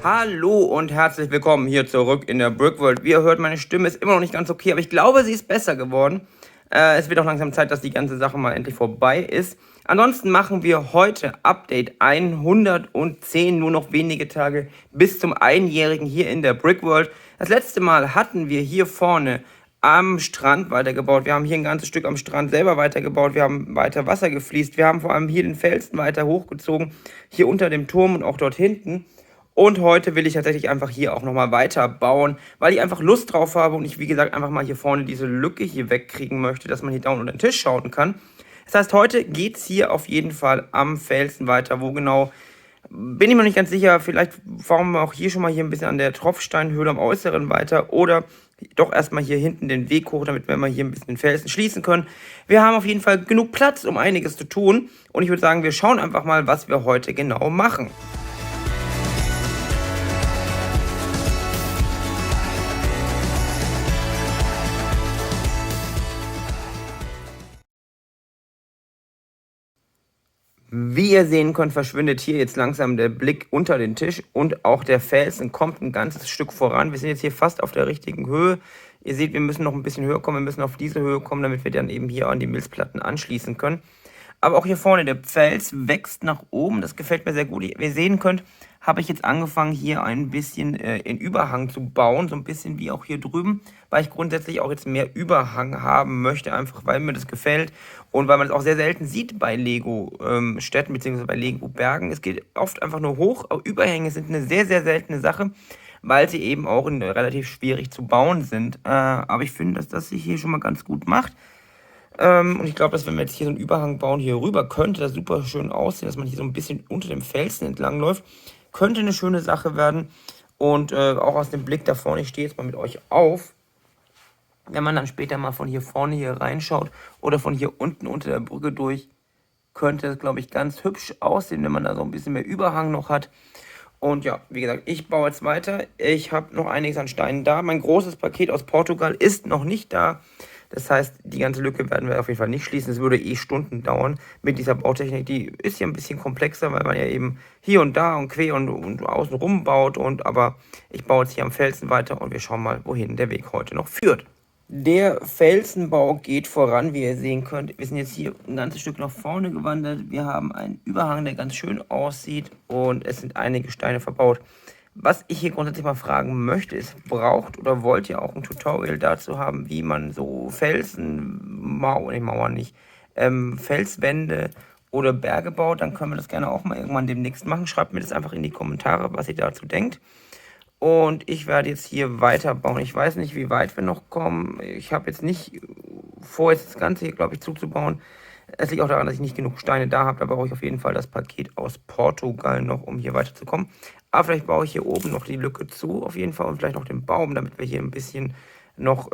Hallo und herzlich willkommen hier zurück in der Brickworld. Wie ihr hört, meine Stimme ist immer noch nicht ganz okay, aber ich glaube, sie ist besser geworden. Es wird auch langsam Zeit, dass die ganze Sache mal endlich vorbei ist. Ansonsten machen wir heute Update 110, nur noch wenige Tage bis zum Einjährigen hier in der Brickworld. Das letzte Mal hatten wir hier vorne am Strand weitergebaut. Wir haben hier ein ganzes Stück am Strand selber weitergebaut. Wir haben weiter Wasser gefließt. Wir haben vor allem hier den Felsen weiter hochgezogen, hier unter dem Turm und auch dort hinten. Und heute will ich tatsächlich einfach hier auch nochmal weiter bauen, weil ich einfach Lust drauf habe und ich, wie gesagt, einfach mal hier vorne diese Lücke hier wegkriegen möchte, dass man hier down unter den Tisch schauen kann. Das heißt, heute geht es hier auf jeden Fall am Felsen weiter. Wo genau, bin ich mir nicht ganz sicher. Vielleicht bauen wir auch hier schon mal hier ein bisschen an der Tropfsteinhöhle am Äußeren weiter oder doch erstmal hier hinten den Weg hoch, damit wir mal hier ein bisschen den Felsen schließen können. Wir haben auf jeden Fall genug Platz, um einiges zu tun. Und ich würde sagen, wir schauen einfach mal, was wir heute genau machen. Wie ihr sehen könnt, verschwindet hier jetzt langsam der Blick unter den Tisch und auch der Felsen kommt ein ganzes Stück voran. Wir sind jetzt hier fast auf der richtigen Höhe. Ihr seht, wir müssen noch ein bisschen höher kommen, wir müssen auf diese Höhe kommen, damit wir dann eben hier an die Milzplatten anschließen können. Aber auch hier vorne, der Fels wächst nach oben, das gefällt mir sehr gut. Wie ihr sehen könnt, habe ich jetzt angefangen, hier ein bisschen in Überhang zu bauen, so ein bisschen wie auch hier drüben, weil ich grundsätzlich auch jetzt mehr Überhang haben möchte, einfach weil mir das gefällt und weil man es auch sehr selten sieht bei Lego-Städten bzw. bei Lego-Bergen. Es geht oft einfach nur hoch, aber Überhänge sind eine sehr, sehr seltene Sache, weil sie eben auch relativ schwierig zu bauen sind. Aber ich finde, dass das sich hier schon mal ganz gut macht. Und ich glaube, dass wenn wir jetzt hier so einen Überhang bauen, hier rüber, könnte das super schön aussehen, dass man hier so ein bisschen unter dem Felsen entlang läuft. Könnte eine schöne Sache werden. Und auch aus dem Blick da vorne, ich stehe jetzt mal mit euch auf. Wenn man dann später mal von hier vorne hier reinschaut oder von hier unten unter der Brücke durch, könnte das, glaube ich, ganz hübsch aussehen, wenn man da so ein bisschen mehr Überhang noch hat. Und ja, wie gesagt, ich baue jetzt weiter. Ich habe noch einiges an Steinen da. Mein großes Paket aus Portugal ist noch nicht da. Das heißt, die ganze Lücke werden wir auf jeden Fall nicht schließen. Es würde eh Stunden dauern mit dieser Bautechnik. Die ist ja ein bisschen komplexer, weil man ja eben hier und da und quer und außen rum baut. Aber ich baue jetzt hier am Felsen weiter und wir schauen mal, wohin der Weg heute noch führt. Der Felsenbau geht voran, wie ihr sehen könnt. Wir sind jetzt hier ein ganzes Stück nach vorne gewandert. Wir haben einen Überhang, der ganz schön aussieht und es sind einige Steine verbaut. Was ich hier grundsätzlich mal fragen möchte, ist, braucht oder wollt ihr auch ein Tutorial dazu haben, wie man so Felswände oder Berge baut? Dann können wir das gerne auch mal irgendwann demnächst machen. Schreibt mir das einfach in die Kommentare, was ihr dazu denkt. Und ich werde jetzt hier weiterbauen. Ich weiß nicht, wie weit wir noch kommen. Ich habe jetzt nicht vor, jetzt das Ganze hier, glaube ich, zuzubauen. Es liegt auch daran, dass ich nicht genug Steine da habe. Da brauche ich auf jeden Fall das Paket aus Portugal noch, um hier weiterzukommen. Aber vielleicht baue ich hier oben noch die Lücke zu, auf jeden Fall. Und vielleicht noch den Baum, damit wir hier ein bisschen noch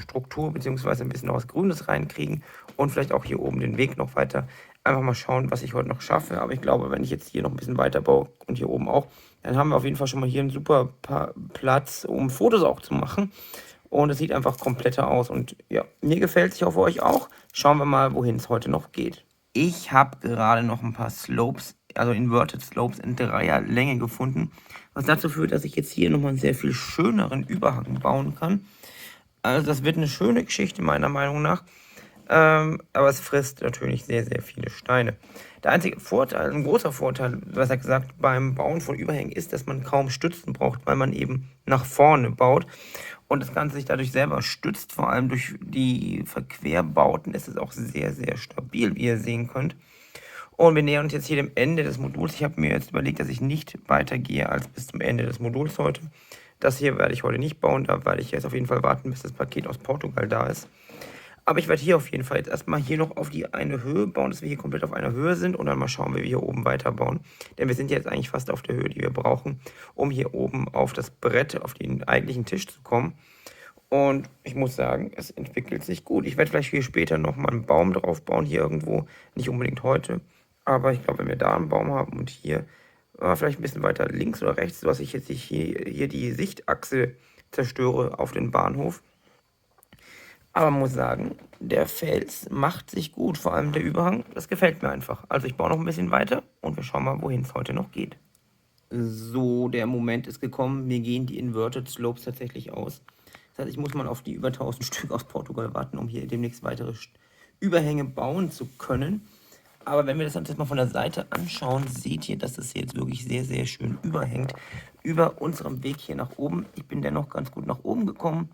Struktur bzw. ein bisschen noch was Grünes reinkriegen. Und vielleicht auch hier oben den Weg noch weiter. Einfach mal schauen, was ich heute noch schaffe. Aber ich glaube, wenn ich jetzt hier noch ein bisschen weiter baue und hier oben auch, dann haben wir auf jeden Fall schon mal hier einen super Platz, um Fotos auch zu machen. Und es sieht einfach kompletter aus. Und ja, mir gefällt es, ich hoffe euch auch. Schauen wir mal, wohin es heute noch geht. Ich habe gerade noch ein paar Slopes, also Inverted Slopes in Dreierlänge gefunden. Was dazu führt, dass ich jetzt hier nochmal einen sehr viel schöneren Überhang bauen kann. Also das wird eine schöne Geschichte meiner Meinung nach. Aber es frisst natürlich sehr, sehr viele Steine. Der einzige Vorteil, ein großer Vorteil, besser gesagt, beim Bauen von Überhängen ist, dass man kaum Stützen braucht, weil man eben nach vorne baut und das Ganze sich dadurch selber stützt. Vor allem durch die Verquerbauten ist es auch sehr, sehr stabil, wie ihr sehen könnt. Und wir nähern uns jetzt hier dem Ende des Moduls. Ich habe mir jetzt überlegt, dass ich nicht weitergehe als bis zum Ende des Moduls heute. Das hier werde ich heute nicht bauen, da werde ich jetzt auf jeden Fall warten, bis das Paket aus Portugal da ist. Aber ich werde hier auf jeden Fall jetzt erstmal hier noch auf die eine Höhe bauen, dass wir hier komplett auf einer Höhe sind und dann mal schauen, wie wir hier oben weiterbauen. Denn wir sind jetzt eigentlich fast auf der Höhe, die wir brauchen, um hier oben auf das Brett, auf den eigentlichen Tisch zu kommen. Und ich muss sagen, es entwickelt sich gut. Ich werde vielleicht hier später nochmal einen Baum drauf bauen, hier irgendwo, nicht unbedingt heute. Aber ich glaube, wenn wir da einen Baum haben und hier vielleicht ein bisschen weiter links oder rechts, sodass ich jetzt hier die Sichtachse zerstöre auf den Bahnhof. Aber man muss sagen, der Fels macht sich gut, vor allem der Überhang. Das gefällt mir einfach. Also ich baue noch ein bisschen weiter und wir schauen mal, wohin es heute noch geht. So, der Moment ist gekommen. Mir gehen die Inverted Slopes tatsächlich aus. Das heißt, ich muss mal auf die über 1000 Stück aus Portugal warten, um hier demnächst weitere Überhänge bauen zu können. Aber wenn wir das jetzt mal von der Seite anschauen, seht ihr, dass es jetzt wirklich sehr, sehr schön überhängt über unserem Weg hier nach oben. Ich bin dennoch ganz gut nach oben gekommen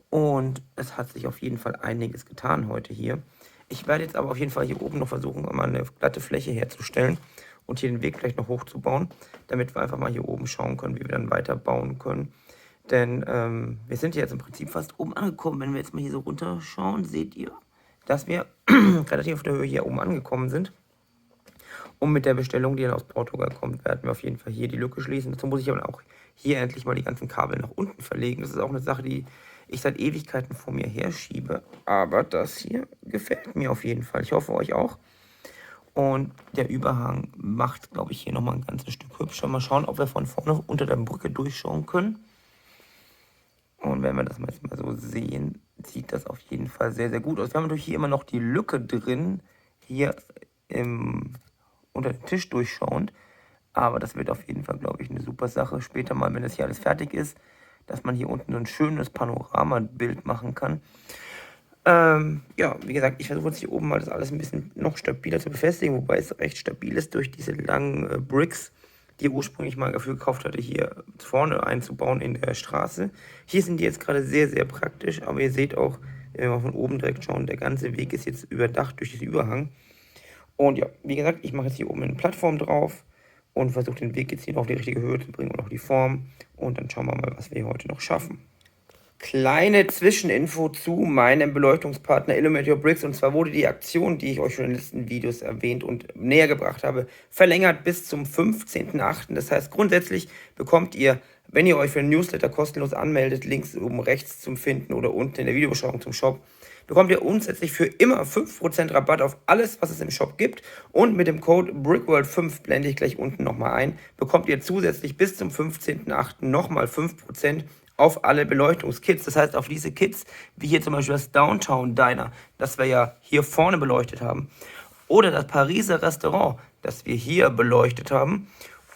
und es hat sich auf jeden Fall einiges getan heute hier. Ich werde jetzt aber auf jeden Fall hier oben noch versuchen, mal eine glatte Fläche herzustellen und hier den Weg vielleicht noch hochzubauen, damit wir einfach mal hier oben schauen können, wie wir dann weiter bauen können. Denn wir sind jetzt im Prinzip fast oben angekommen. Wenn wir jetzt mal hier so runterschauen, seht ihr, dass wir relativ auf der Höhe hier oben angekommen sind. Und mit der Bestellung, die dann aus Portugal kommt, werden wir auf jeden Fall hier die Lücke schließen. Dazu muss ich aber auch hier endlich mal die ganzen Kabel nach unten verlegen. Das ist auch eine Sache, die ich seit Ewigkeiten vor mir herschiebe. Aber das hier gefällt mir auf jeden Fall. Ich hoffe, euch auch. Und der Überhang macht, glaube ich, hier nochmal ein ganzes Stück hübscher. Mal schauen, ob wir von vorne unter der Brücke durchschauen können. Und wenn wir das mal so sehen, sieht das auf jeden Fall sehr, sehr gut aus. Wir haben natürlich hier immer noch die Lücke drin, hier unter den Tisch durchschauend. Aber das wird auf jeden Fall, glaube ich, eine super Sache. Später mal, wenn das hier alles fertig ist, dass man hier unten so ein schönes Panoramabild machen kann. Ja, wie gesagt, ich versuche jetzt hier oben mal das alles ein bisschen noch stabiler zu befestigen, wobei es recht stabil ist durch diese langen Bricks, die ich ursprünglich mal dafür gekauft hatte, hier vorne einzubauen in der Straße. Hier sind die jetzt gerade sehr, sehr praktisch, aber ihr seht auch, wenn wir mal von oben direkt schauen, der ganze Weg ist jetzt überdacht durch diesen Überhang. Und ja, wie gesagt, ich mache jetzt hier oben eine Plattform drauf und versuche den Weg jetzt hier noch auf die richtige Höhe zu bringen und auch die Form. Und dann schauen wir mal, was wir heute noch schaffen. Kleine Zwischeninfo zu meinem Beleuchtungspartner Illuminate Your Bricks. Und zwar wurde die Aktion, die ich euch schon in den letzten Videos erwähnt und näher gebracht habe, verlängert bis zum 15.08. Das heißt, grundsätzlich bekommt ihr, wenn ihr euch für den Newsletter kostenlos anmeldet, links oben rechts zum Finden oder unten in der Videobeschreibung zum Shop, bekommt ihr grundsätzlich für immer 5% Rabatt auf alles, was es im Shop gibt. Und mit dem Code BRICKWORLD5, blende ich gleich unten nochmal ein, bekommt ihr zusätzlich bis zum 15.08. nochmal 5% auf alle Beleuchtungskits. Das heißt, auf diese Kits, wie hier zum Beispiel das Downtown Diner, das wir ja hier vorne beleuchtet haben, oder das Pariser Restaurant, das wir hier beleuchtet haben,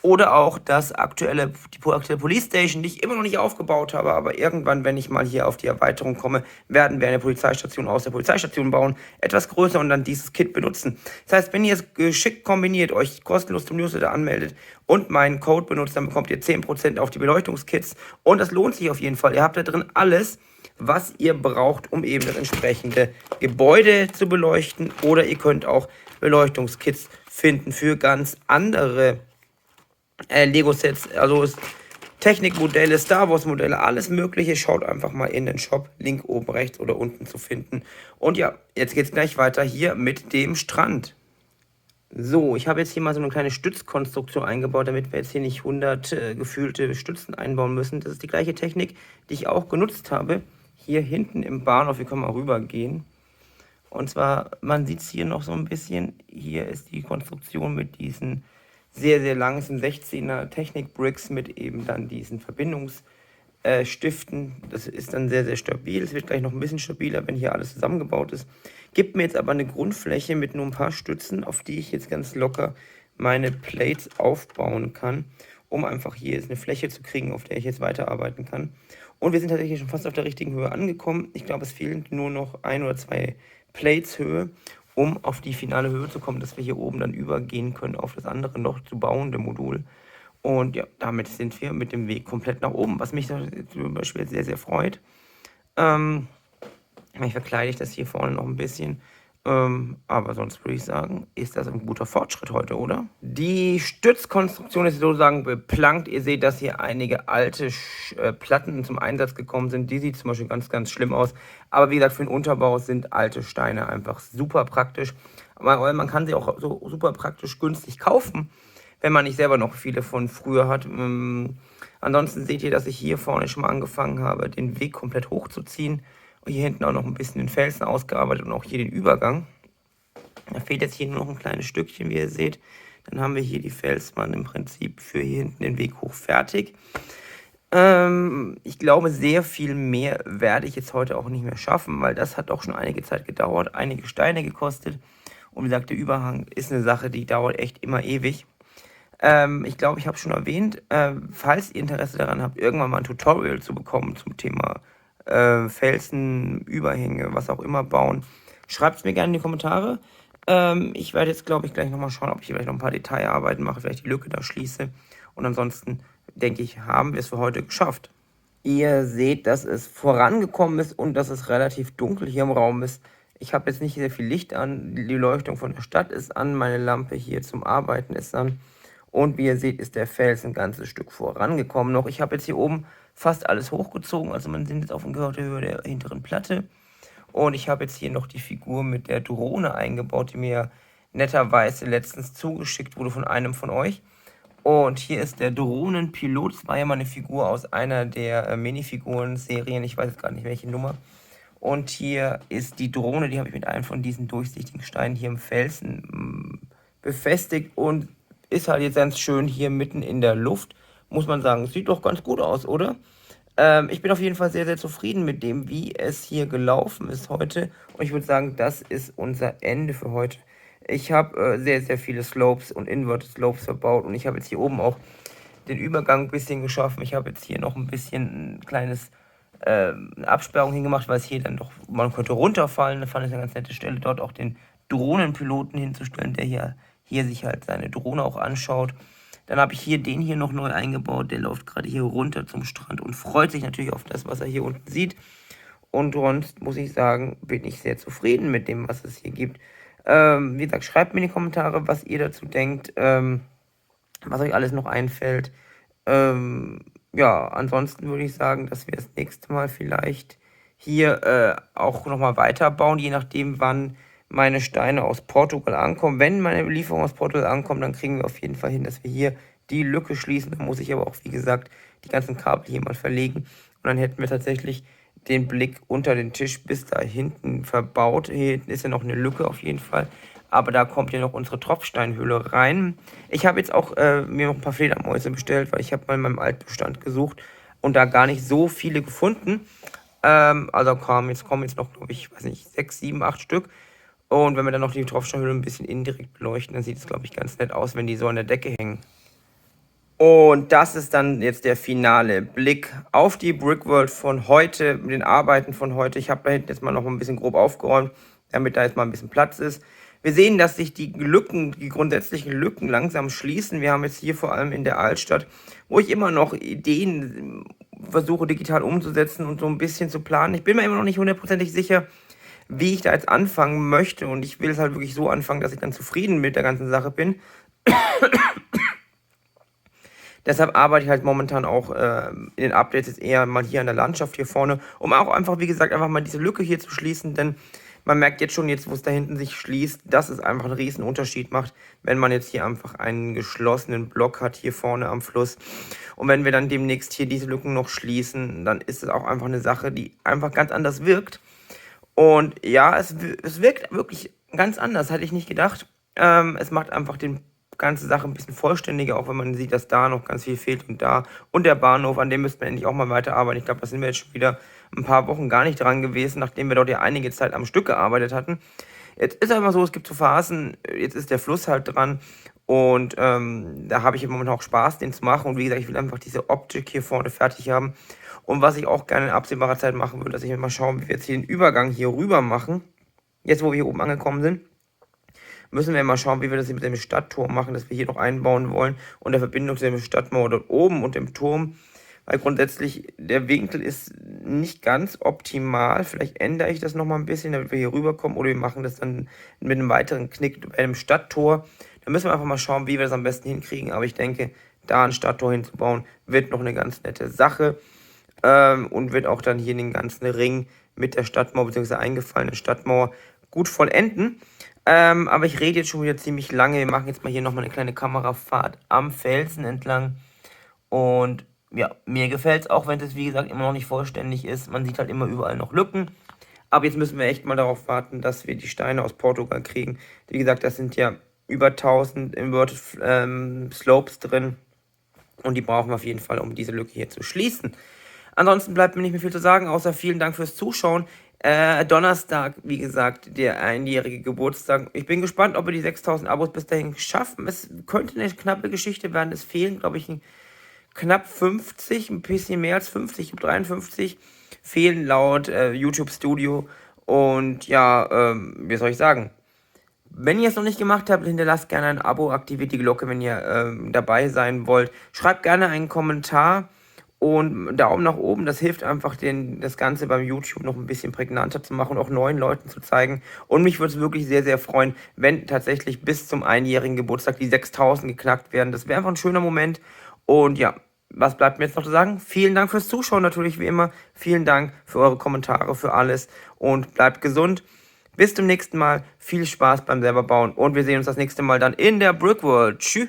oder auch die aktuelle Police Station, die ich immer noch nicht aufgebaut habe, aber irgendwann, wenn ich mal hier auf die Erweiterung komme, werden wir eine Polizeistation aus der Polizeistation bauen, etwas größer und dann dieses Kit benutzen. Das heißt, wenn ihr es geschickt kombiniert, euch kostenlos zum Newsletter anmeldet und meinen Code benutzt, dann bekommt ihr 10% auf die Beleuchtungskits und das lohnt sich auf jeden Fall. Ihr habt da drin alles, was ihr braucht, um eben das entsprechende Gebäude zu beleuchten, oder ihr könnt auch Beleuchtungskits finden für ganz andere Lego-Sets, also Technikmodelle, Star Wars-Modelle, alles mögliche. Schaut einfach mal in den Shop, Link oben rechts oder unten zu finden. Und ja, jetzt geht es gleich weiter hier mit dem Strand. So, ich habe jetzt hier mal so eine kleine Stützkonstruktion eingebaut, damit wir jetzt hier nicht 100 gefühlte Stützen einbauen müssen. Das ist die gleiche Technik, die ich auch genutzt habe. Hier hinten im Bahnhof, wir können mal rüber gehen. Und zwar, man sieht es hier noch so ein bisschen. Hier ist die Konstruktion mit diesen sehr, sehr langen 16er Technik-Bricks mit eben dann diesen Verbindungsstiften. Das ist dann sehr, sehr stabil. Es wird gleich noch ein bisschen stabiler, wenn hier alles zusammengebaut ist. Gibt mir jetzt aber eine Grundfläche mit nur ein paar Stützen, auf die ich jetzt ganz locker meine Plates aufbauen kann, um einfach hier jetzt eine Fläche zu kriegen, auf der ich jetzt weiterarbeiten kann. Und wir sind tatsächlich schon fast auf der richtigen Höhe angekommen. Ich glaube, es fehlen nur noch 1 oder 2 Plates Höhe, um auf die finale Höhe zu kommen, dass wir hier oben dann übergehen können auf das andere noch zu bauende Modul. Und ja, damit sind wir mit dem Weg komplett nach oben, was mich zum Beispiel sehr, sehr freut. Ich verkleide ich das hier vorne noch ein bisschen. Aber sonst würde ich sagen, ist das ein guter Fortschritt heute, oder? Die Stützkonstruktion ist sozusagen beplankt. Ihr seht, dass hier einige alte Platten zum Einsatz gekommen sind. Die sieht zum Beispiel ganz, ganz schlimm aus. Aber wie gesagt, für den Unterbau sind alte Steine einfach super praktisch. Aber man kann sie auch so super praktisch günstig kaufen, wenn man nicht selber noch viele von früher hat. Ansonsten seht ihr, dass ich hier vorne schon mal angefangen habe, den Weg komplett hochzuziehen. Und hier hinten auch noch ein bisschen den Felsen ausgearbeitet und auch hier den Übergang. Da fehlt jetzt hier nur noch ein kleines Stückchen, wie ihr seht. Dann haben wir hier die Felswand im Prinzip für hier hinten den Weg hoch fertig. Ich glaube, sehr viel mehr werde ich jetzt heute auch nicht mehr schaffen, weil das hat auch schon einige Zeit gedauert, einige Steine gekostet. Und wie gesagt, der Überhang ist eine Sache, die dauert echt immer ewig. Ich glaube, ich habe schon erwähnt, falls ihr Interesse daran habt, irgendwann mal ein Tutorial zu bekommen zum Thema Felsen, Überhänge, was auch immer bauen, schreibt es mir gerne in die Kommentare. Ich werde jetzt, glaube ich, gleich nochmal schauen, ob ich vielleicht noch ein paar Detailarbeiten mache, vielleicht die Lücke da schließe. Und ansonsten, denke ich, haben wir es für heute geschafft. Ihr seht, dass es vorangekommen ist und dass es relativ dunkel hier im Raum ist. Ich habe jetzt nicht sehr viel Licht an, die Leuchtung von der Stadt ist an, meine Lampe hier zum Arbeiten ist an. Und wie ihr seht, ist der Fels ein ganzes Stück vorangekommen noch. Ich habe jetzt hier oben fast alles hochgezogen, also man sieht jetzt auf der Höhe der hinteren Platte. Und ich habe jetzt hier noch die Figur mit der Drohne eingebaut, die mir netterweise letztens zugeschickt wurde von einem von euch. Und hier ist der Drohnenpilot. Das war ja mal eine Figur aus einer der Minifiguren-Serien. Ich weiß jetzt gar nicht, welche Nummer. Und hier ist die Drohne, die habe ich mit einem von diesen durchsichtigen Steinen hier im Felsen befestigt und ist halt jetzt ganz schön hier mitten in der Luft. Muss man sagen, sieht doch ganz gut aus, oder? Ich bin auf jeden Fall sehr, sehr zufrieden mit dem, wie es hier gelaufen ist heute. Und ich würde sagen, das ist unser Ende für heute. Ich habe sehr, sehr viele Slopes und Inverted Slopes verbaut. Und ich habe jetzt hier oben auch den Übergang ein bisschen geschaffen. Ich habe jetzt hier noch ein bisschen ein kleines eine Absperrung hingemacht, weil es hier dann doch, man könnte runterfallen. Da fand ich eine ganz nette Stelle, dort auch den Drohnenpiloten hinzustellen, der hier sich halt seine Drohne auch anschaut. Dann habe ich hier den hier noch neu eingebaut, der läuft gerade hier runter zum Strand und freut sich natürlich auf das, was er hier unten sieht. Und sonst muss ich sagen, bin ich sehr zufrieden mit dem, was es hier gibt. Wie gesagt, schreibt mir in die Kommentare, was ihr dazu denkt, was euch alles noch einfällt. Ja, ansonsten würde ich sagen, dass wir das nächste Mal vielleicht hier auch nochmal weiterbauen, je nachdem, wann meine Steine aus Portugal ankommen. Wenn meine Lieferung aus Portugal ankommt, dann kriegen wir auf jeden Fall hin, dass wir hier die Lücke schließen. Dann muss ich aber auch, wie gesagt, die ganzen Kabel hier mal verlegen. Und dann hätten wir tatsächlich den Blick unter den Tisch bis da hinten verbaut. Hier hinten ist ja noch eine Lücke auf jeden Fall. Aber da kommt ja noch unsere Tropfsteinhöhle rein. Ich habe jetzt auch mir noch ein paar Fledermäuse bestellt, weil ich habe mal in meinem Altbestand gesucht und da gar nicht so viele gefunden. Also kommen jetzt noch, glaube ich, weiß nicht, 6, 7, 8 Stück. Und wenn wir dann noch die Tropfsteinhöhle ein bisschen indirekt beleuchten, dann sieht es, glaube ich, ganz nett aus, wenn die so an der Decke hängen. Und das ist dann jetzt der finale Blick auf die Brickworld von heute, mit den Arbeiten von heute. Ich habe da hinten jetzt mal noch ein bisschen grob aufgeräumt, damit da jetzt mal ein bisschen Platz ist. Wir sehen, dass sich die Lücken, die grundsätzlichen Lücken langsam schließen. Wir haben jetzt hier vor allem in der Altstadt, wo ich immer noch Ideen versuche digital umzusetzen und so ein bisschen zu planen. Ich bin mir immer noch nicht hundertprozentig sicher, wie ich da jetzt anfangen möchte. Und ich will es halt wirklich so anfangen, dass ich dann zufrieden mit der ganzen Sache bin. Deshalb arbeite ich halt momentan auch in den Updates jetzt eher mal hier an der Landschaft hier vorne, um auch einfach, wie gesagt, einfach mal diese Lücke hier zu schließen, denn man merkt jetzt schon, jetzt wo es da hinten sich schließt, dass es einfach einen riesen Unterschied macht, wenn man jetzt hier einfach einen geschlossenen Block hat, hier vorne am Fluss. Und wenn wir dann demnächst hier diese Lücken noch schließen, dann ist es auch einfach eine Sache, die einfach ganz anders wirkt. Und ja, es wirkt wirklich ganz anders, hatte ich nicht gedacht. Es macht einfach die ganze Sache ein bisschen vollständiger, auch wenn man sieht, dass da noch ganz viel fehlt und da. Und der Bahnhof, an dem müssten wir endlich auch mal weiterarbeiten. Ich glaube, da sind wir jetzt schon wieder ein paar Wochen gar nicht dran gewesen, nachdem wir dort ja einige Zeit am Stück gearbeitet hatten. Jetzt ist einfach so, es gibt so Phasen, jetzt ist der Fluss halt dran und da habe ich im Moment auch Spaß, den zu machen. Und wie gesagt, ich will einfach diese Optik hier vorne fertig haben. Und was ich auch gerne in absehbarer Zeit machen würde, dass ich mir mal schauen, wie wir jetzt hier den Übergang hier rüber machen. Jetzt, wo wir hier oben angekommen sind, müssen wir mal schauen, wie wir das hier mit dem Stadttor machen, das wir hier noch einbauen wollen. Und der Verbindung zu der Stadtmauer dort oben und dem Turm. Weil grundsätzlich der Winkel ist nicht ganz optimal. Vielleicht ändere ich das nochmal ein bisschen, damit wir hier rüberkommen. Oder wir machen das dann mit einem weiteren Knick bei einem Stadttor. Da müssen wir einfach mal schauen, wie wir das am besten hinkriegen. Aber ich denke, da ein Stadttor hinzubauen, wird noch eine ganz nette Sache. Und wird auch dann hier den ganzen Ring mit der Stadtmauer bzw. eingefallenen Stadtmauer gut vollenden. Aber ich rede jetzt schon wieder ziemlich lange. Wir machen jetzt mal hier nochmal eine kleine Kamerafahrt am Felsen entlang. Und ja, mir gefällt es, auch wenn es, wie gesagt, immer noch nicht vollständig ist. Man sieht halt immer überall noch Lücken. Aber jetzt müssen wir echt mal darauf warten, dass wir die Steine aus Portugal kriegen. Wie gesagt, das sind ja über 1000 Inverted Slopes drin. Und die brauchen wir auf jeden Fall, um diese Lücke hier zu schließen. Ansonsten bleibt mir nicht mehr viel zu sagen, außer vielen Dank fürs Zuschauen. Donnerstag, wie gesagt, der einjährige Geburtstag. Ich bin gespannt, ob wir die 6000 Abos bis dahin schaffen. Es könnte eine knappe Geschichte werden. Es fehlen, glaube ich, knapp 50, ein bisschen mehr als 50, 53 fehlen laut YouTube Studio. Und ja, wie soll ich sagen? Wenn ihr es noch nicht gemacht habt, hinterlasst gerne ein Abo, aktiviert die Glocke, wenn ihr dabei sein wollt. Schreibt gerne einen Kommentar und einen Daumen nach oben. Das hilft einfach, das Ganze beim YouTube noch ein bisschen prägnanter zu machen und auch neuen Leuten zu zeigen. Und mich würde es wirklich sehr, sehr freuen, wenn tatsächlich bis zum einjährigen Geburtstag die 6000 geknackt werden. Das wäre einfach ein schöner Moment. Und ja, was bleibt mir jetzt noch zu sagen? Vielen Dank fürs Zuschauen natürlich wie immer. Vielen Dank für eure Kommentare, für alles. Und bleibt gesund. Bis zum nächsten Mal. Viel Spaß beim selber bauen. Und wir sehen uns das nächste Mal dann in der Brickworld. Tschüss.